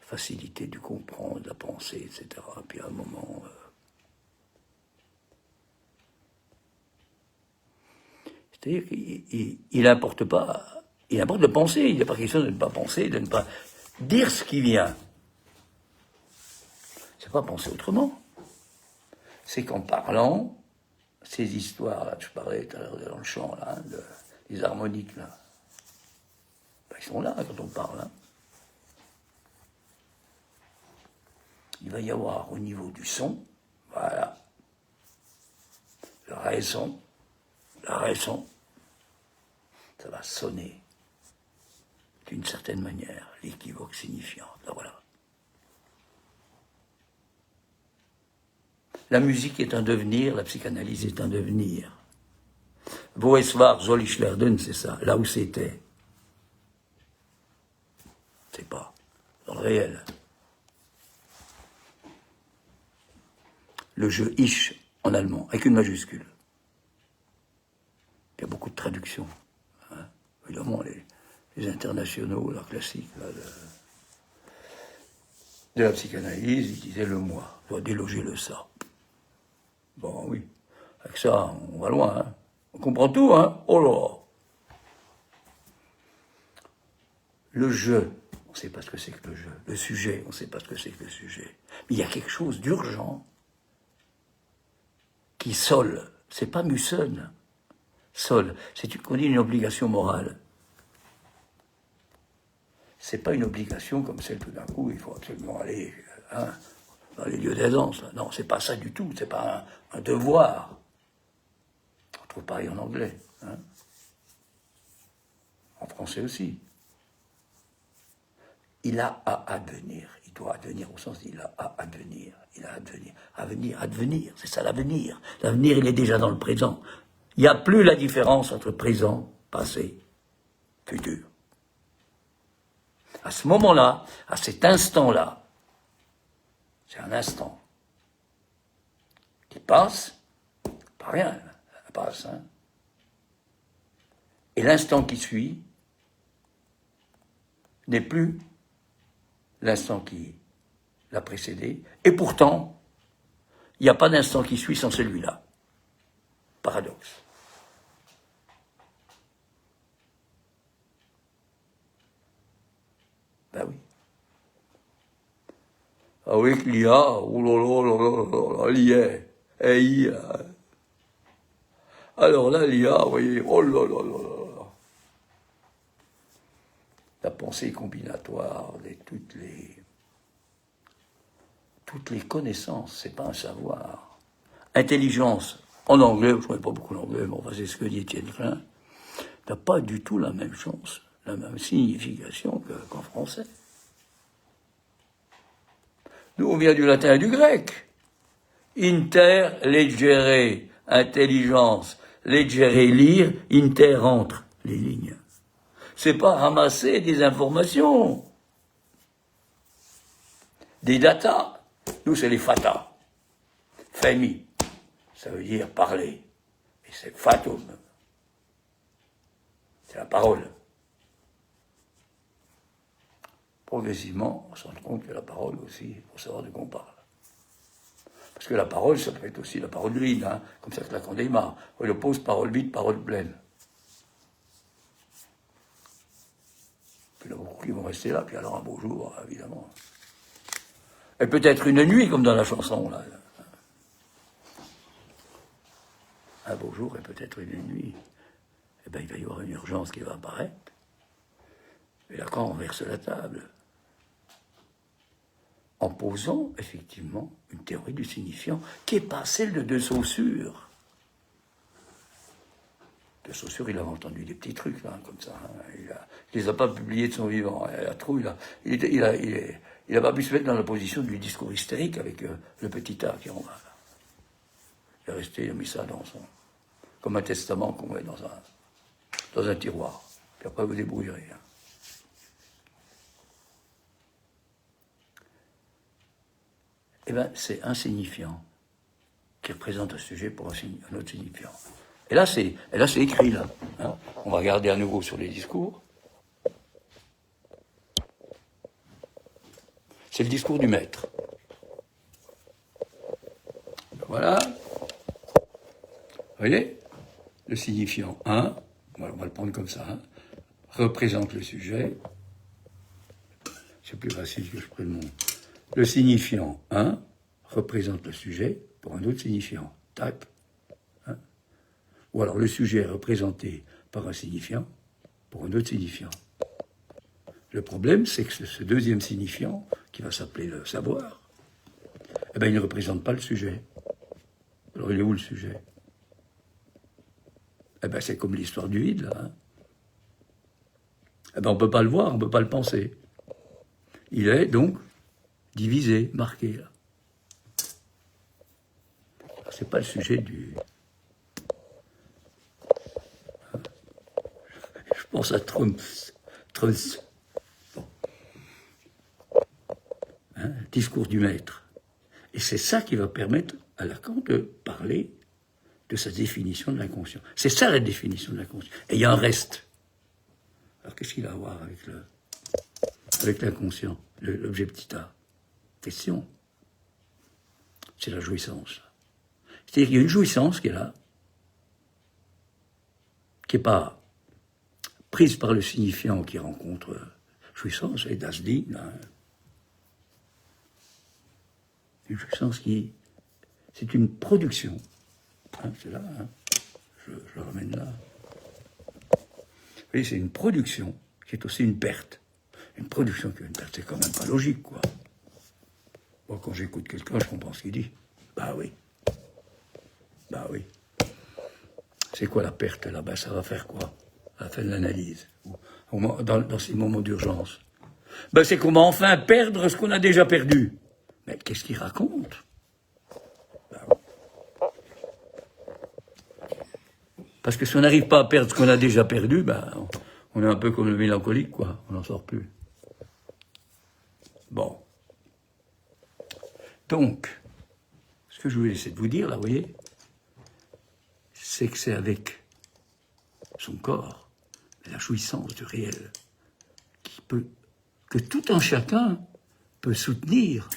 Speaker 1: facilité du comprendre, de la pensée, etc. Puis à un moment... c'est-à-dire qu'il n'importe pas... Il importe de penser, il n'est pas question de ne pas penser, de ne pas dire ce qui vient. C'est pas penser autrement. C'est qu'en parlant, ces histoires-là, que je parlais tout à l'heure dans le chant, là, des harmoniques, là, ben, ils sont là quand on parle. Hein. Il va y avoir au niveau du son, voilà, la raison, ça va sonner d'une certaine manière, l'équivoque signifiante. Là, voilà. La musique est un devenir, la psychanalyse est un devenir. Wo es war, soll ich werden, c'est ça, là où c'était. C'est pas dans le réel. Le jeu ich en allemand, avec une majuscule. Il y a beaucoup de traductions. Hein. Évidemment, les internationaux, leurs classiques, là, de la psychanalyse, ils disaient le moi, doit déloger le ça. Bon, oui. Avec ça, on va loin, hein. On comprend tout, hein. Oh là. Le jeu, on ne sait pas ce que c'est que le jeu. Le sujet, on ne sait pas ce que c'est que le sujet. Mais il y a quelque chose d'urgent qui sole. C'est pas mussonne. Sole. C'est une obligation morale. C'est pas une obligation comme celle tout d'un coup, il faut absolument aller, hein, dans les lieux d'aisance. Non, c'est pas ça du tout, c'est pas un devoir. On trouve pareil en anglais, hein. En français aussi. Il a à advenir, il doit advenir au sens il a à advenir, advenir, c'est ça l'avenir. L'avenir, il est déjà dans le présent. Il n'y a plus la différence entre présent, passé, futur. À ce moment-là, à cet instant-là, C'est un instant qui passe, pas rien, ça passe, hein. Et l'instant qui suit n'est plus l'instant qui l'a précédé, et pourtant, il n'y a pas d'instant qui suit sans celui-là. Paradoxe. Ben oui. Avec l'IA, oh là là, l'IA, alors là, l'IA, vous voyez, oh là là là là. La pensée combinatoire, toutes les connaissances, c'est pas un savoir. Intelligence, en anglais, je ne connais pas beaucoup l'anglais, mais enfin, c'est ce que dit Étienne Klein, n'a pas du tout la même chance, la même signification qu'en français. Nous, on vient du latin et du grec. Inter, legere, intelligence, legere, lire, inter, entre les lignes. C'est pas ramasser des informations, des data. Nous, c'est les fata. Femi, ça veut dire parler. Et c'est fatum. C'est la parole. Progressivement, on se rend compte que la parole aussi, il faut savoir de quoi on parle. Parce que la parole, ça peut être aussi la parole vide, hein, comme ça que la Candéma. On oppose parole vide, parole pleine. Puis il y en a beaucoup qui vont rester là, puis alors un beau jour, évidemment. Et peut-être une nuit, comme dans la chanson, là. Un beau jour et peut-être une nuit. Eh bien, il va y avoir une urgence qui va apparaître. Et là, quand on verse la table, en posant, effectivement, une théorie du signifiant qui n'est pas celle de Saussure. De Saussure, il avait entendu des petits trucs, là, comme ça. Hein. Il ne les a pas publiés de son vivant. Il n'a pas pu se mettre dans la position du discours hystérique avec le petit A qui est en bas. Il est resté, il a mis ça comme un testament qu'on met dans un tiroir. Puis après, vous débrouillerez. Hein. Eh bien, c'est un signifiant qui représente un sujet pour un autre signifiant. Et là, c'est écrit, là. Hein. On va regarder à nouveau sur les discours. C'est le discours du maître. Voilà. Vous voyez? Le signifiant 1, on va le prendre comme ça, hein, représente le sujet. C'est plus facile que je prenne mon... Le signifiant 1 représente le sujet pour un autre signifiant. Tac. Hein. Ou alors le sujet est représenté par un signifiant pour un autre signifiant. Le problème, c'est que ce deuxième signifiant, qui va s'appeler le savoir, eh bien, il ne représente pas le sujet. Alors, il est où le sujet? Eh bien, c'est comme l'histoire du vide, là. Hein. Eh bien, on ne peut pas le voir, on ne peut pas le penser. Il est donc divisé, marqué, là. C'est pas le sujet du... Je pense à Trump. Bon. Hein, discours du maître. Et c'est ça qui va permettre à Lacan de parler de sa définition de l'inconscient. C'est ça la définition de l'inconscient. Et il y a un reste. Alors qu'est-ce qu'il a à voir avec l'inconscient, l'objet petit a? Question. C'est la jouissance. C'est-à-dire qu'il y a une jouissance qui est là, qui n'est pas prise par le signifiant qui rencontre jouissance, et das Ding, hein. Une jouissance qui... C'est une production. Hein, c'est là, hein. Je le ramène là. Vous voyez, c'est une production qui est aussi une perte. Une production qui est une perte, c'est quand même pas logique, quoi. Bon, quand j'écoute quelqu'un, je comprends ce qu'il dit. Bah oui. Bah oui. C'est quoi la perte, là? Ben, ça va faire quoi? À la fin de l'analyse, dans ces moments d'urgence. Ben, c'est qu'on va enfin perdre ce qu'on a déjà perdu. Mais qu'est-ce qu'il raconte? Ben, parce que si on n'arrive pas à perdre ce qu'on a déjà perdu, ben, on est un peu comme le mélancolique, quoi. On n'en sort plus. Bon. Donc, ce que je voulais essayer de vous dire, là, vous voyez, c'est que c'est avec son corps, la jouissance du réel, que tout un chacun peut soutenir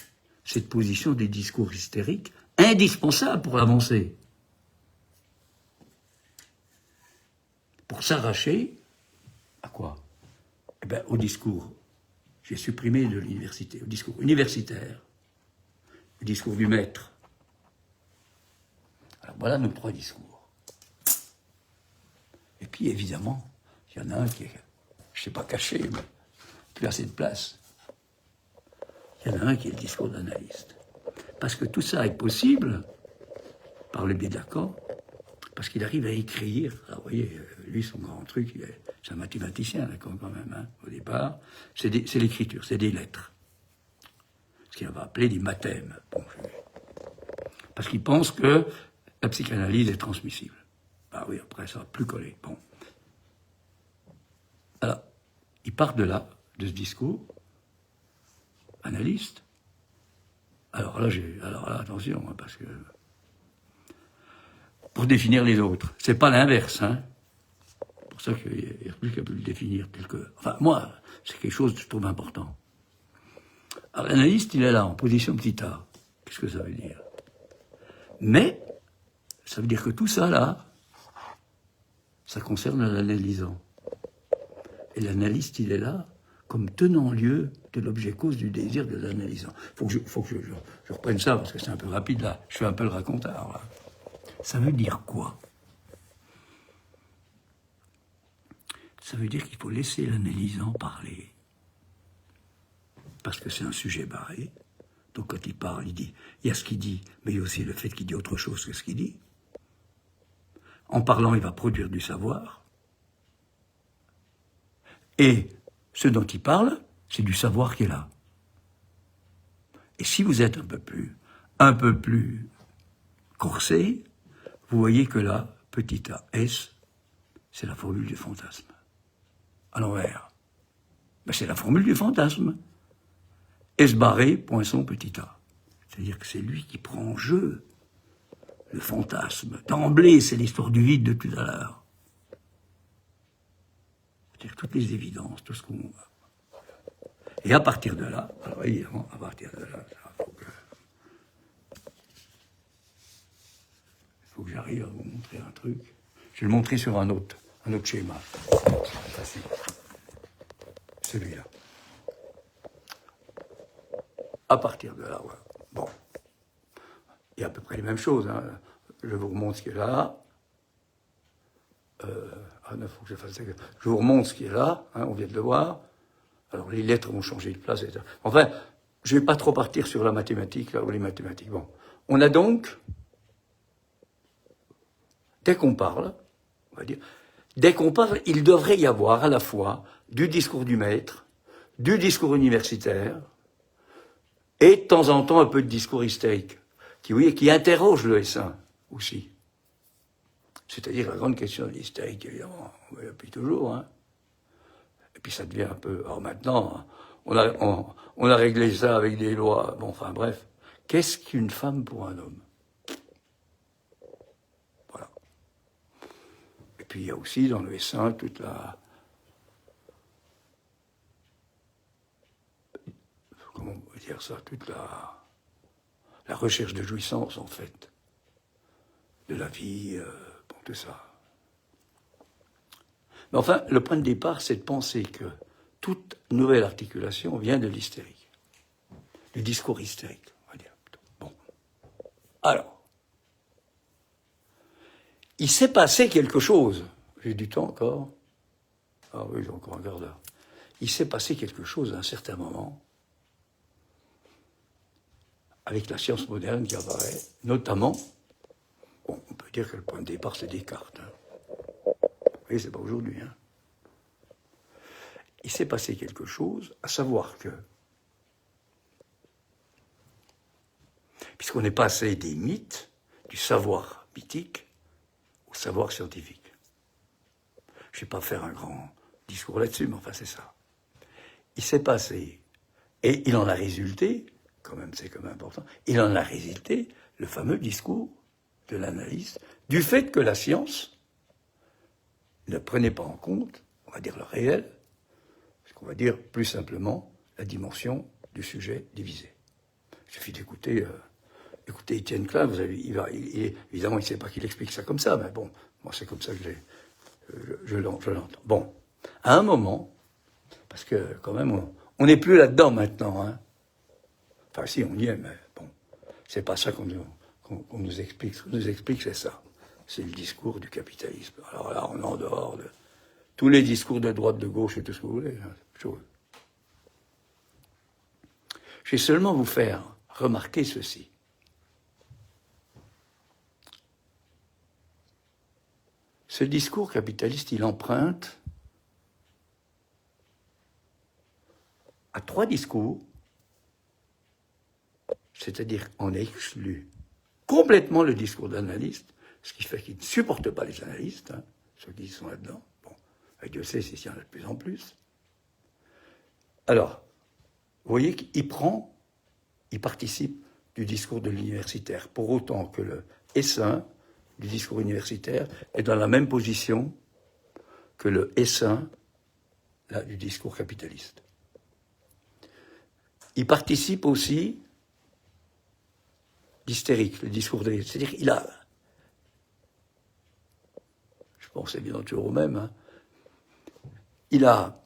Speaker 1: cette position des discours hystériques, indispensable pour avancer. Pour s'arracher, à quoi? Eh bien, au discours. J'ai supprimé de l'université, au discours universitaire, au discours du maître. Alors voilà nos 3 discours. Et puis évidemment, il y en a un qui est, je ne sais pas caché, mais plus assez de place. Il y en a un qui est le discours d'analyste. Parce que tout ça est possible par le biais de Lacan, parce qu'il arrive à écrire. Alors, vous voyez, lui, son grand truc, c'est un mathématicien, Lacan, quand même, hein, au départ. C'est l'écriture, c'est des lettres. Ce qu'il va appeler des mathèmes. Bon, parce qu'il pense que la psychanalyse est transmissible. Ah oui, après, ça va plus coller. Bon. Alors, il part de là, de ce discours, analyste. Alors là, attention, hein, parce que pour définir les autres, c'est pas l'inverse, hein. C'est pour ça qu'il n'y a plus qu'à le définir tel que. Enfin, moi, c'est quelque chose que je trouve important. Alors, l'analyste, il est là, en position petit a. Qu'est-ce que ça veut dire? Mais, ça veut dire que tout ça, là, ça concerne l'analysant. Et l'analyste, il est là comme tenant lieu de l'objet cause du désir de l'analysant. Faut que je reprenne ça, parce que c'est un peu rapide, là. Je fais un peu le racontard, là. Ça veut dire quoi? Ça veut dire qu'il faut laisser l'analysant parler. Parce que c'est un sujet barré. Donc quand il parle, il dit, il y a ce qu'il dit, mais il y a aussi le fait qu'il dit autre chose que ce qu'il dit. En parlant, il va produire du savoir. Et ce dont il parle, c'est du savoir qui est là. Et si vous êtes un peu plus corsé, vous voyez que là, petit a, S, c'est la formule du fantasme. À l'envers. Ben, c'est la formule du fantasme. S barré, poinçon, petit a. C'est-à-dire que c'est lui qui prend en jeu le fantasme. D'emblée, c'est l'histoire du vide de tout à l'heure. C'est-à-dire toutes les évidences, tout ce qu'on... Et à partir de là, alors évidemment, à partir de là, il faut que j'arrive à vous montrer un truc. Je vais le montrer sur un autre schéma. Facile. Celui-là. À partir de là, voilà. Bon. Il y a à peu près les mêmes choses, hein. Je vous remonte ce qui est là. Non, faut que je fasse ça. Je vous remonte ce qui est là, hein, on vient de le voir. Alors, les lettres vont changer de place. Etc. Enfin, je ne vais pas trop partir sur la mathématique, là, ou les mathématiques. Bon. On a donc, dès qu'on parle, on va dire, dès qu'on parle, il devrait y avoir à la fois du discours du maître, du discours universitaire, et de temps en temps un peu de discours hystérique, qui interroge le S1 aussi. C'est-à-dire la grande question de l'hystérique, évidemment, depuis toujours, hein. Et puis ça devient un peu... Alors maintenant, on a réglé ça avec des lois. Bon, enfin bref. Qu'est-ce qu'une femme pour un homme? Voilà. Et puis il y a aussi dans le S1 toute la... Comment on peut dire ça? Toute la recherche de jouissance, en fait. De la vie, bon, tout ça. Mais enfin, le point de départ, c'est de penser que toute nouvelle articulation vient de l'hystérique, du discours hystérique, on va dire. Bon. Alors, il s'est passé quelque chose. J'ai du temps encore? Ah oui, j'ai encore un quart d'heure. Il s'est passé quelque chose à un certain moment, avec la science moderne qui apparaît, notamment, bon, on peut dire que le point de départ, c'est Descartes, hein. Oui, c'est pas aujourd'hui, hein. Il s'est passé quelque chose, à savoir que, puisqu'on est passé des mythes, du savoir mythique, au savoir scientifique. Je ne vais pas faire un grand discours là-dessus, mais enfin c'est ça. Il s'est passé, et il en a résulté quand même, c'est quand même important, il en a résulté le fameux discours de l'analyste, du fait que la science ne prenait pas en compte, on va dire le réel, ce qu'on va dire plus simplement la dimension du sujet divisé. Il suffit d'écouter Étienne Klein, vous avez, évidemment il ne sait pas qu'il explique ça comme ça, mais bon, moi c'est comme ça que je l'entends. Bon, à un moment, parce que quand même on n'est plus là-dedans maintenant, hein. Enfin si, on y est, mais bon, c'est pas ça qu'on nous explique. Ce qu'on nous explique, c'est ça. C'est le discours du capitalisme. Alors là, on est en dehors de tous les discours de droite, de gauche et tout ce que vous voulez. Hein, je vais seulement vous faire remarquer ceci. Ce discours capitaliste, il emprunte à 3 discours, c'est-à-dire on exclut complètement le discours d'analyste, ce qui fait qu'ils ne supportent pas les analystes, hein, ceux qui sont là-dedans. Bon, Dieu sait s'il y en a de plus en plus. Alors, vous voyez qu'il participe du discours de l'universitaire, pour autant que le essaim du discours universitaire est dans la même position que le essaim là, du discours capitaliste. Il participe aussi d'hystérique, le discours de... C'est-à-dire qu'il a... Je pense évidemment toujours au même. Hein, il a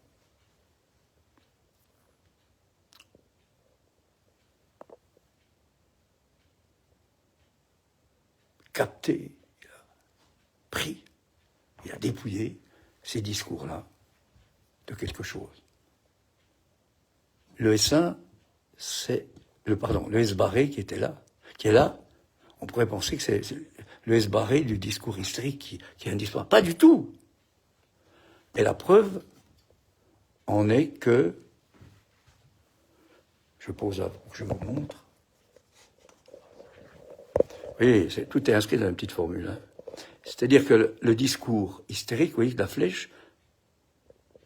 Speaker 1: capté, il a pris, il a dépouillé ces discours-là de quelque chose. Le S1, c'est le S-barré qui est là, on pourrait penser que c'est le S-barré du discours hystérique qui est un discours. Pas du tout. Et la preuve en est que, je pose là pour que je vous montre. Oui, tout est inscrit dans une petite formule. Hein. C'est-à-dire que le discours hystérique, vous voyez, la flèche,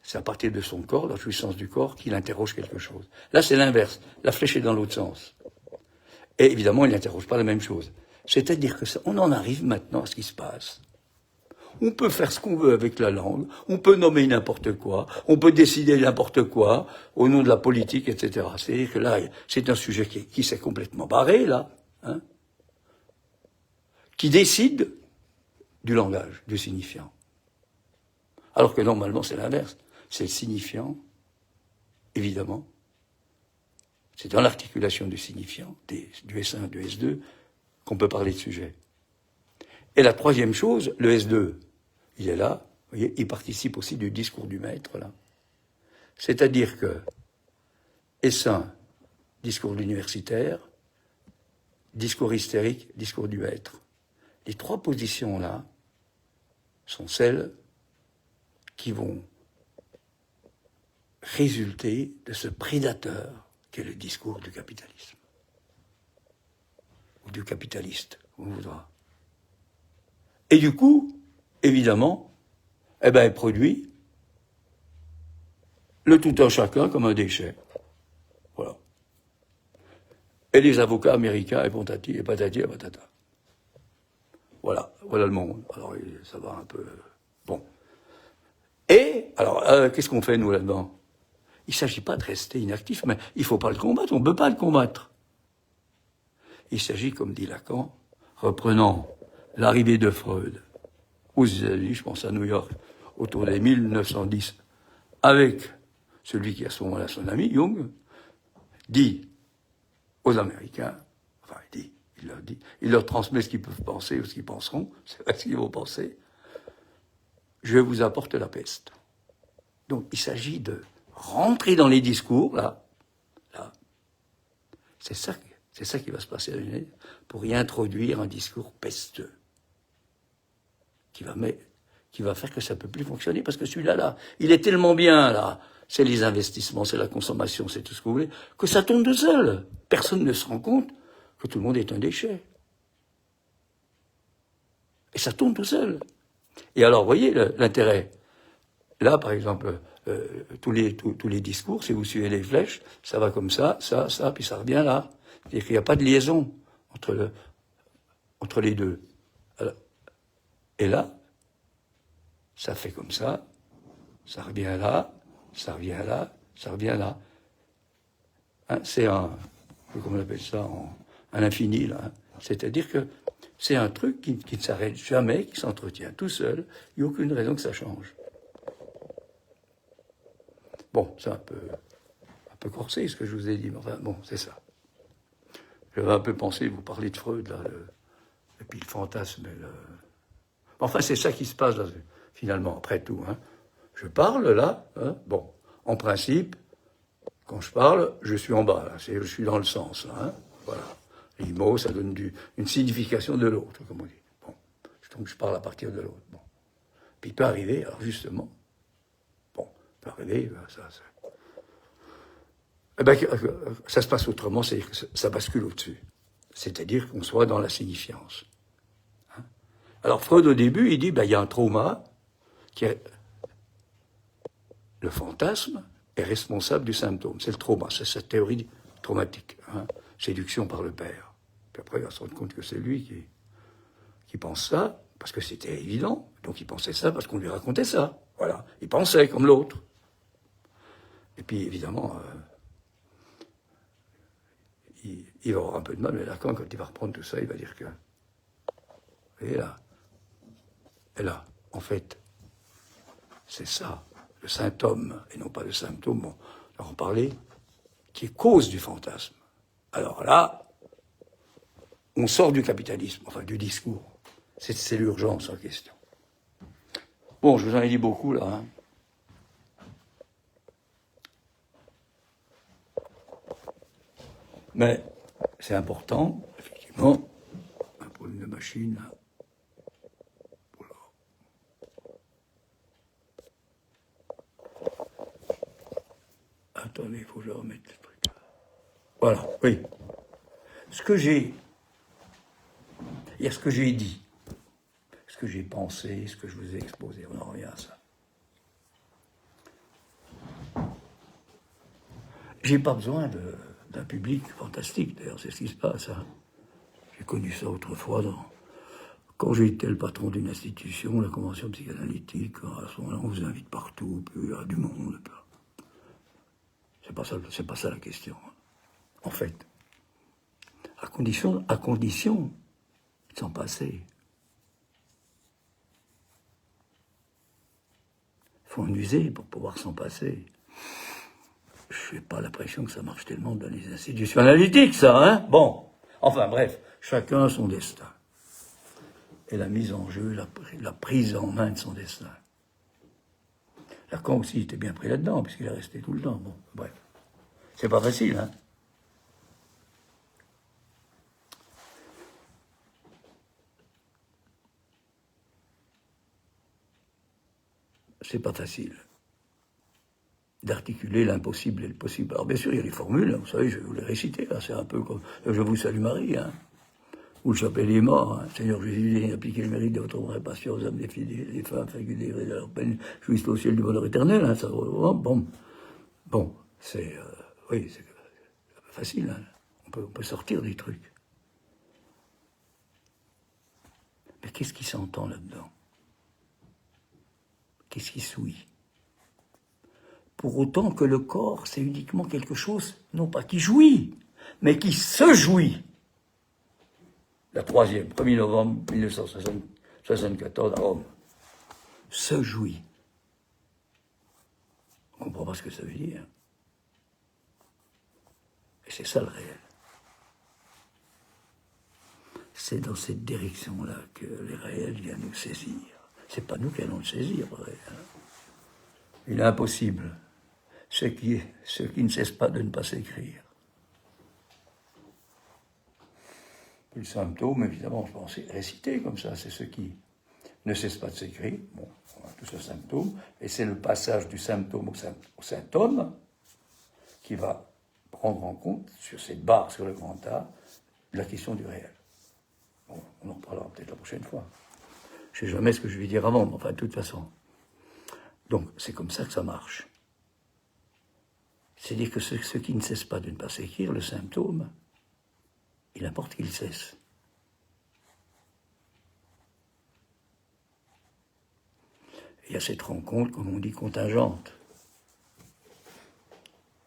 Speaker 1: c'est à partir de son corps, la jouissance du corps, qu'il interroge quelque chose. Là, c'est l'inverse. La flèche est dans l'autre sens. Et évidemment, il n'interroge pas la même chose. C'est-à-dire qu'on en arrive maintenant à ce qui se passe. On peut faire ce qu'on veut avec la langue, on peut nommer n'importe quoi, on peut décider n'importe quoi au nom de la politique, etc. C'est-à-dire que là, c'est un sujet qui s'est complètement barré, là, hein, qui décide du langage, du signifiant. Alors que normalement, c'est l'inverse. C'est le signifiant, évidemment. C'est dans l'articulation du signifiant, du S1, du S2, qu'on peut parler de sujet. Et la troisième chose, le S2, il est là, vous voyez, il participe aussi du discours du maître, là. C'est-à-dire que S1, discours de l'universitaire, discours hystérique, discours du maître. Les 3 positions-là sont celles qui vont résulter de ce prédateur qu'est le discours du capitalisme. Ou du capitaliste, on voudra. Et du coup, évidemment, il produit le tout un chacun comme un déchet. Voilà. Et les avocats américains, et patati, et patata. Voilà le monde. Alors, ça va un peu... Bon. Et, alors, qu'est-ce qu'on fait, nous, là-dedans? Il ne s'agit pas de rester inactif, mais il ne faut pas le combattre, on ne peut pas le combattre. Il s'agit, comme dit Lacan, reprenant l'arrivée de Freud aux États-Unis, je pense à New York, autour des 1910, avec celui qui, à ce moment-là, son ami, Jung, dit aux Américains, enfin, il leur transmet ce qu'ils peuvent penser ou ce qu'ils penseront, c'est vrai ce qu'ils vont penser, je vous apporte la peste. Donc, il s'agit de rentrer dans les discours, là. C'est ça qui va se passer pour y introduire un discours pesteux qui va faire que ça ne peut plus fonctionner, parce que celui-là, il est tellement bien, là, c'est les investissements, c'est la consommation, c'est tout ce que vous voulez, que ça tombe de seul. Personne ne se rend compte que tout le monde est un déchet. Et ça tombe tout seul. Et alors, vous voyez l'intérêt. Là, par exemple, tous les discours, si vous suivez les flèches, ça va comme ça, puis ça revient là. C'est-à-dire qu'il n'y a pas de liaison entre les deux. Alors, et là, ça fait comme ça revient là, ça revient là, ça revient là. Hein, c'est un, comment on appelle ça, un infini, là. Hein. C'est-à-dire que c'est un truc qui ne s'arrête jamais, qui s'entretient tout seul. Il n'y a aucune raison que ça change. Bon, c'est un peu corsé, ce que je vous ai dit, mais enfin, bon, c'est ça. J'avais un peu pensé, vous parlez de Freud, là, et puis le fantasme. Enfin, c'est ça qui se passe, là, finalement, après tout. Hein. Je parle, là, hein, bon, en principe, quand je parle, je suis en bas, là, je suis dans le sens, là, hein, voilà. Les mots, ça donne une signification de l'autre, comme on dit. Bon, donc je parle à partir de l'autre. Bon. Puis il peut arriver, alors justement, bon, il peut arriver, ça se passe autrement, c'est-à-dire que ça bascule au-dessus. C'est-à-dire qu'on soit dans la signifiance. Hein. Alors Freud, au début, il dit, il y a un trauma, le fantasme est responsable du symptôme. C'est le trauma, c'est cette théorie traumatique. Hein. Séduction par le père. Puis après, il va se rendre compte que c'est lui qui pense ça, parce que c'était évident. Donc il pensait ça parce qu'on lui racontait ça. Voilà. Il pensait comme l'autre. Et puis, évidemment, il va avoir un peu de mal, mais Lacan, quand il va reprendre tout ça, il va dire que... Et là, en fait, c'est ça, le symptôme, et non pas le symptôme, bon, on va en parler, qui est cause du fantasme. Alors là, on sort du capitalisme, enfin du discours. C'est l'urgence en question. Bon, je vous en ai dit beaucoup, là. Hein. Mais c'est important, effectivement, un problème de machine, là. Voilà. Attendez, il faut que je remette le truc. Voilà, oui. Il y a ce que j'ai dit, ce que j'ai pensé, ce que je vous ai exposé, on en revient à ça. J'ai pas besoin d'un public fantastique, d'ailleurs, c'est ce qui se passe. Hein. J'ai connu ça autrefois, quand j'étais le patron d'une institution, la convention psychanalytique, à ce moment-là, on vous invite partout, puis il y a du monde. C'est pas ça la question, hein. En fait. À condition de s'en passer. Il faut en user pour pouvoir s'en passer. Je n'ai pas l'impression que ça marche tellement dans les institutions analytiques, ça, hein. Bon, enfin bref, chacun a son destin. Et la mise en jeu, la prise en main de son destin. Lacan aussi était bien pris là-dedans, puisqu'il est resté tout le temps. Bon, bref. C'est pas facile, hein. C'est pas facile d'articuler l'impossible et le possible. Alors bien sûr, il y a les formules, hein, vous savez, je vais vous les réciter, hein, c'est un peu comme « Je vous salue Marie hein, », ou « Le chapelet des morts hein, »,« Seigneur Jésus, ayez appliqué le mérite de votre vraie passion aux âmes des fidèles, les femmes, fagulées de leur peine, jouissent au ciel du bonheur éternel hein, », ça, bon, c'est, oui, c'est facile, hein, on peut sortir des trucs. Mais qu'est-ce qui s'entend là-dedans? Qu'est-ce qui souille? Pour autant que le corps, c'est uniquement quelque chose, non pas qui jouit, mais qui se jouit. La 1er novembre 1974 à Rome. Se jouit. On ne comprend pas ce que ça veut dire. Et c'est ça le réel. C'est dans cette direction-là que le réel vient nous saisir. C'est pas nous qui allons le saisir, le réel. Il est impossible. Ce qui ne cesse pas de ne pas s'écrire. Le symptôme, évidemment, je pense réciter comme ça, c'est ce qui ne cesse pas de s'écrire. Bon, on a tout ce symptôme, et c'est le passage du symptôme au symptôme qui va prendre en compte, sur cette barre, sur le grand A, la question du réel. Bon, on en parlera peut-être la prochaine fois. Je ne sais jamais ce que je vais dire avant, mais enfin, de toute façon. Donc, c'est comme ça que ça marche. C'est-à-dire que ce qui ne cesse pas de ne pas s'écrire, le symptôme, il importe qu'il cesse. Il y a cette rencontre, comme on dit, contingente.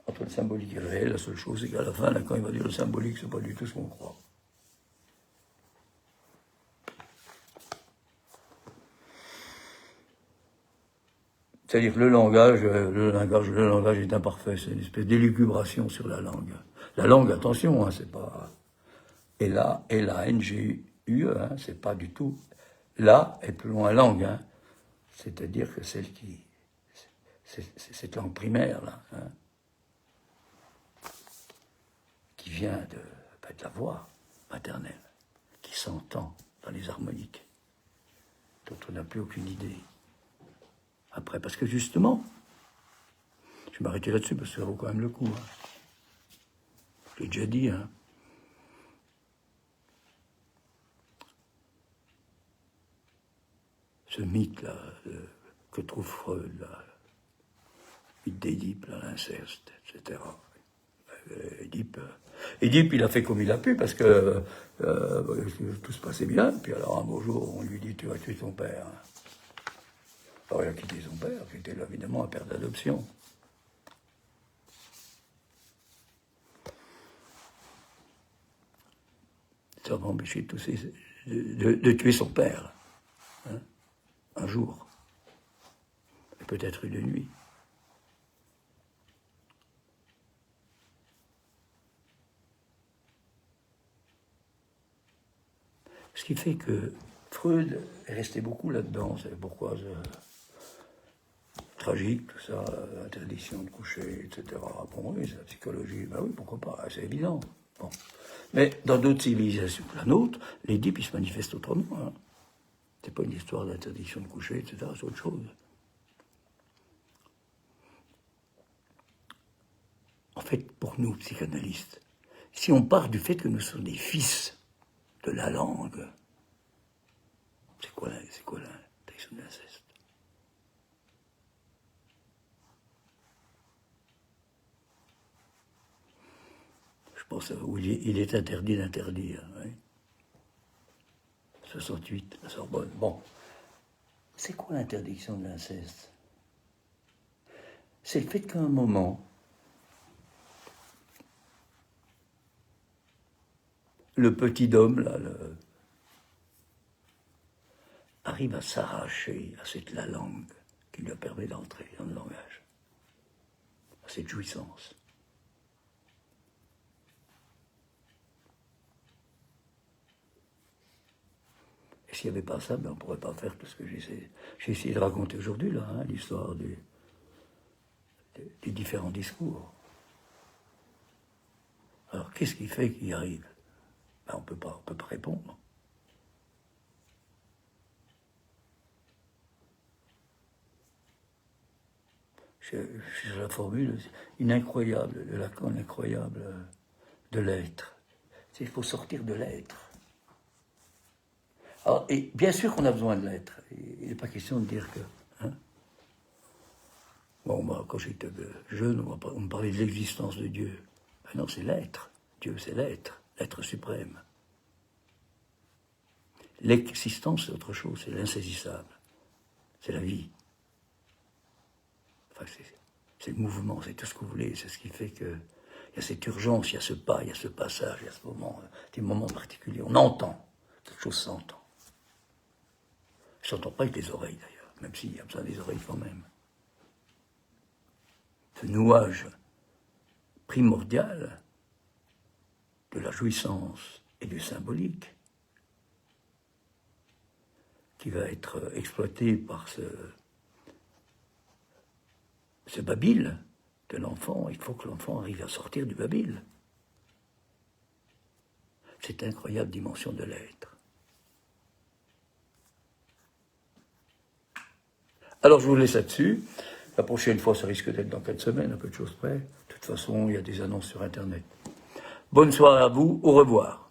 Speaker 1: Entre le symbolique et le réel, la seule chose, c'est qu'à la fin, là, quand il va dire le symbolique, c'est pas du tout ce qu'on croit. C'est-à-dire que le langage est imparfait, c'est une espèce d'élucubration sur la langue. La langue, attention, hein, c'est pas L-A-N-G-U-E, hein, c'est pas du tout là et plus loin langue, hein. C'est-à-dire que celle qui, c'est cette langue primaire là, hein, qui vient de la voix maternelle, qui s'entend dans les harmoniques, dont on n'a plus aucune idée. Après, parce que justement, je vais m'arrêter là-dessus parce que ça vaut quand même le coup. Hein. Je l'ai déjà dit. Hein. Ce mythe-là, que trouve Freud, là, le mythe d'Édipe, l'inceste, etc. Édipe, il a fait comme il a pu parce que tout se passait bien. Puis alors, un beau jour, on lui dit « Tu vas tuer ton père ». Alors, il a quitté son père, qui était évidemment un père d'adoption. Ça va empêcher de tuer son père, hein, un jour, et peut-être une nuit. Ce qui fait que Freud est resté beaucoup là-dedans, c'est pourquoi tragique, tout ça, interdiction de coucher, etc. Bon, oui, c'est la psychologie, ben oui, pourquoi pas, c'est évident. Bon. Mais dans d'autres civilisations que la nôtre, l'Édipe, il se manifeste autrement. Hein. C'est pas une histoire d'interdiction de coucher, etc., c'est autre chose. En fait, pour nous, psychanalystes, si on part du fait que nous sommes des fils de la langue, c'est quoi l'interdiction de l'inceste? Je pense où il est interdit d'interdire. Oui. 68, la Sorbonne. Bon. C'est quoi l'interdiction de l'inceste? C'est le fait qu'à un moment, le petit homme, là, arrive à s'arracher à la langue qui lui a permis d'entrer dans le langage, à cette jouissance. Et s'il n'y avait pas ça, ben on ne pourrait pas faire tout ce que j'ai essayé de raconter aujourd'hui, là, hein, l'histoire des différents discours. Alors, qu'est-ce qui fait qu'il y arrive? Ben, on peut pas répondre. C'est la formule, une incroyable, de Lacan, incroyable de l'être. Il faut sortir de l'être. Alors, et bien sûr qu'on a besoin de l'être. Il n'est pas question de dire que... Hein, bon, moi, quand j'étais jeune, on me parlait de l'existence de Dieu. Ben non, c'est l'être. Dieu, c'est l'être suprême. L'existence, c'est autre chose, c'est l'insaisissable. C'est la vie. Enfin, c'est le mouvement, c'est tout ce que vous voulez. C'est ce qui fait que il y a cette urgence, il y a ce pas, il y a ce passage, il y a ce moment, des moments particuliers. On entend, quelque chose s'entend. Ça ne s'entend pas avec les oreilles, d'ailleurs, même s'il y a besoin des oreilles quand même. Ce nouage primordial de la jouissance et du symbolique qui va être exploité par ce babil de l'enfant. Il faut que l'enfant arrive à sortir du babil. Cette incroyable dimension de l'être. Alors je vous laisse là-dessus. La prochaine fois, ça risque d'être dans 4 semaines, un peu de choses près. De toute façon, il y a des annonces sur Internet. Bonne soirée à vous, au revoir.